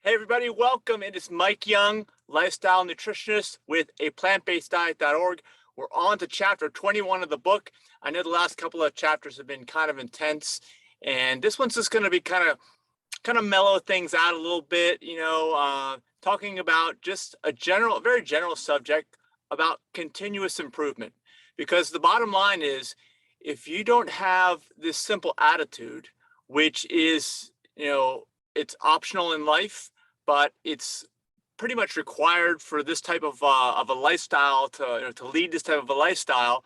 Hey everybody, welcome. It is Mike Young, lifestyle nutritionist with aPlantBasedDiet.org. We're on to chapter 21 of the book. I know the last couple of chapters have been kind of intense, and this one's just going to be kind of mellow things out a little bit, talking about just a very general subject about continuous improvement. Because the bottom line is, if you don't have this simple attitude, which is, it's optional in life, but it's pretty much required for this type of a lifestyle to lead this type of a lifestyle.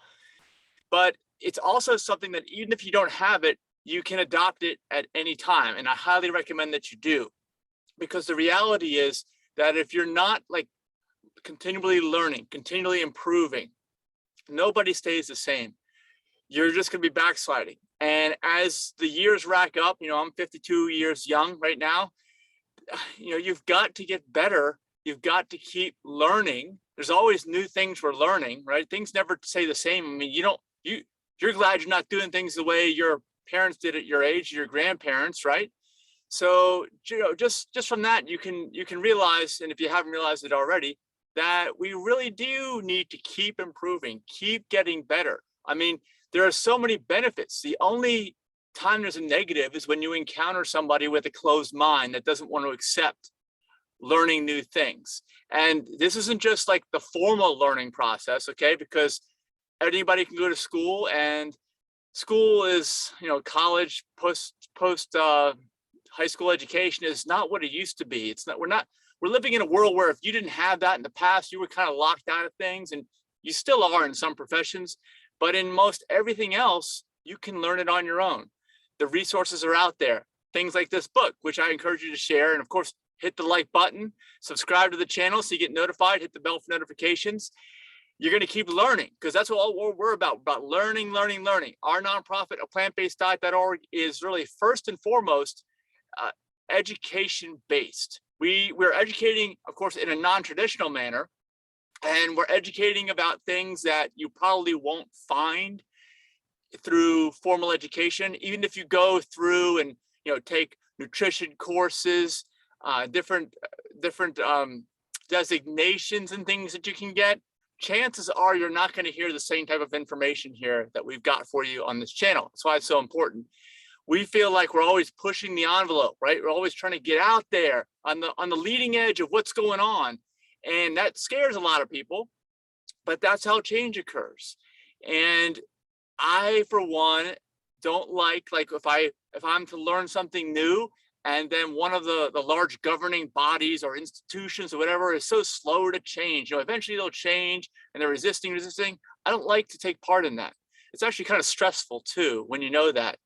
But it's also something that even if you don't have it, you can adopt it at any time. And I highly recommend that you do, because the reality is that if you're not like continually learning, continually improving, nobody stays the same. You're just going to be backsliding. And as the years rack up, I'm 52 years young right now. You've got to get better. You've got to keep learning. There's always new things we're learning, right? Things never stay the same. I mean, you're glad you're not doing things the way your parents did at your age, your grandparents, right? So, just from that, you can realize, and if you haven't realized it already, that we really do need to keep improving, keep getting better. I mean, there are so many benefits. The only time there's a negative is when you encounter somebody with a closed mind that doesn't want to accept learning new things. And this isn't just like the formal learning process, okay? Because anybody can go to school, and school is, college post high school education is not what it used to be. It's not. We're living in a world where if you didn't have that in the past, you were kind of locked out of things, and you still are in some professions. But in most everything else, you can learn it on your own. The resources are out there. Things like this book, which I encourage you to share. And of course, hit the like button, subscribe to the channel so you get notified, hit the bell for notifications. You're going to keep learning, because that's what we're about learning. Our nonprofit, aPlantBasedDiet.org, is really first and foremost education-based. We're educating, of course, in a non-traditional manner. And we're educating about things that you probably won't find through formal education. Even if you go through and take nutrition courses, different designations and things that you can get, chances are you're not going to hear the same type of information here that we've got for you on this channel. That's why it's so important. We feel like we're always pushing the envelope, right? We're always trying to get out there on the leading edge of what's going on. And that scares a lot of people, but that's how change occurs. And I, for one, don't like if I'm to learn something new, and then one of the large governing bodies or institutions or whatever is so slow to change. Eventually they'll change, and they're resisting. I don't like to take part in that. It's actually kind of stressful too when you know that.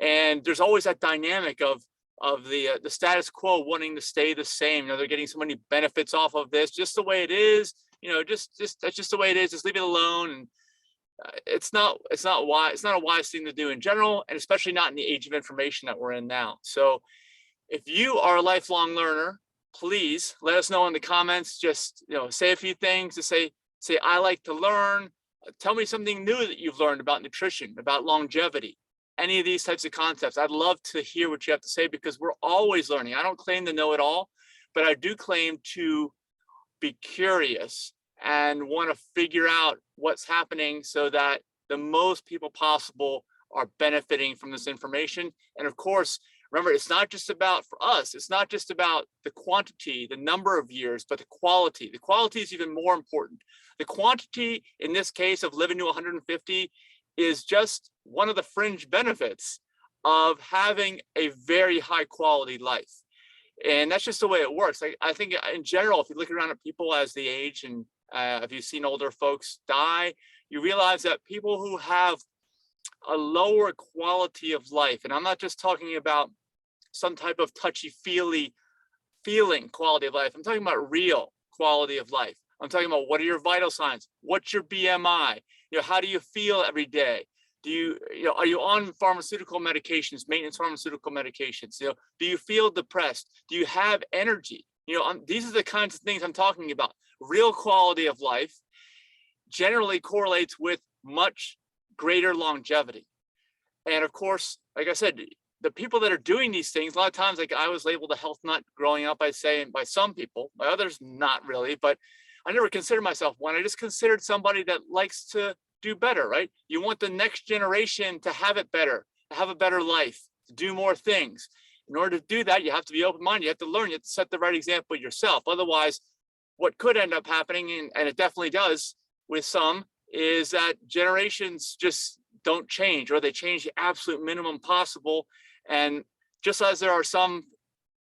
And there's always that dynamic of the status quo wanting to stay the same. They're getting so many benefits off of this, just the way it is. That's just the way it is. Just leave it alone. And it's not a wise thing to do in general, and especially not in the age of information that we're in now. So, if you are a lifelong learner, please let us know in the comments. Just say a few things to say I like to learn. Tell me something new that you've learned about nutrition, about longevity. Any of these types of concepts. I'd love to hear what you have to say, because we're always learning. I don't claim to know it all, but I do claim to be curious and want to figure out what's happening so that the most people possible are benefiting from this information. And of course, remember, it's not just about, for us, it's not just about the quantity, the number of years, but the quality. The quality is even more important. The quantity, in this case of living to 150, is just one of the fringe benefits of having a very high quality life. And that's just the way it works. I think in general, if you look around at people as they age, and if you've seen older folks die, you realize that people who have a lower quality of life, and I'm not just talking about some type of touchy-feely feeling quality of life. I'm talking about real quality of life. I'm talking about, what are your vital signs? What's your BMI? How do you feel every day? Are you on pharmaceutical medications, maintenance pharmaceutical medications? Do you feel depressed? Do you have energy? These are the kinds of things I'm talking about. Real quality of life generally correlates with much greater longevity. And of course, like I said, the people that are doing these things, a lot of times, like I was labeled a health nut growing up, I say, by some people, by others, not really, but I never considered myself one. I just considered somebody that likes to do better, right? You want the next generation to have it better, to have a better life, to do more things. In order to do that, you have to be open-minded. You have to learn. You have to set the right example yourself. Otherwise, what could end up happening, and it definitely does with some, is that generations just don't change, or they change the absolute minimum possible. And just as there are some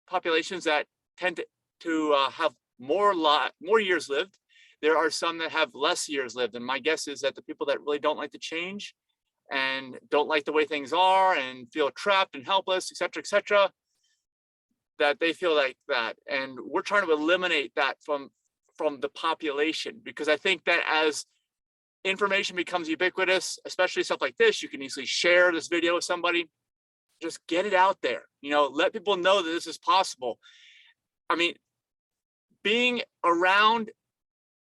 populations that tend to have more years lived, there are some that have less years lived. And my guess is that the people that really don't like to change and don't like the way things are and feel trapped and helpless, et cetera, that they feel like that. And we're trying to eliminate that from the population, because I think that as information becomes ubiquitous, especially stuff like this, you can easily share this video with somebody. Just get it out there, let people know that this is possible. I mean, being around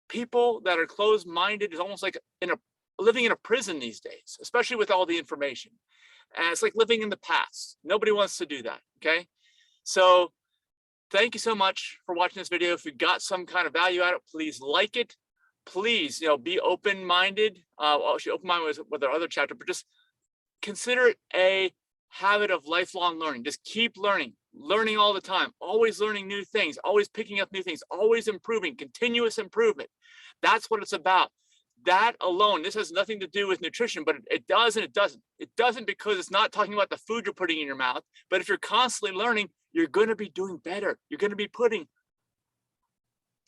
people that are closed-minded is almost like living in a prison these days, especially with all the information. And it's like living in the past. Nobody wants to do that, okay? So thank you so much for watching this video. If you got some kind of value out of it, please like it. Please, be open-minded. Actually, open-minded with our other chapter, but just consider it a habit of lifelong learning. Just keep learning all the time, always learning new things, always picking up new things, always improving, continuous improvement. That's what it's about. That alone, this has nothing to do with nutrition, but it does and it doesn't. It doesn't because it's not talking about the food you're putting in your mouth, but if you're constantly learning, you're going to be doing better. You're going to be putting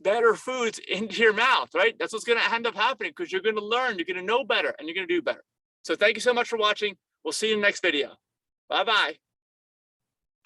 better foods into your mouth, right? That's what's going to end up happening, because you're going to learn, you're going to know better, and you're going to do better. So thank you so much for watching. We'll see you in the next video. Bye-bye.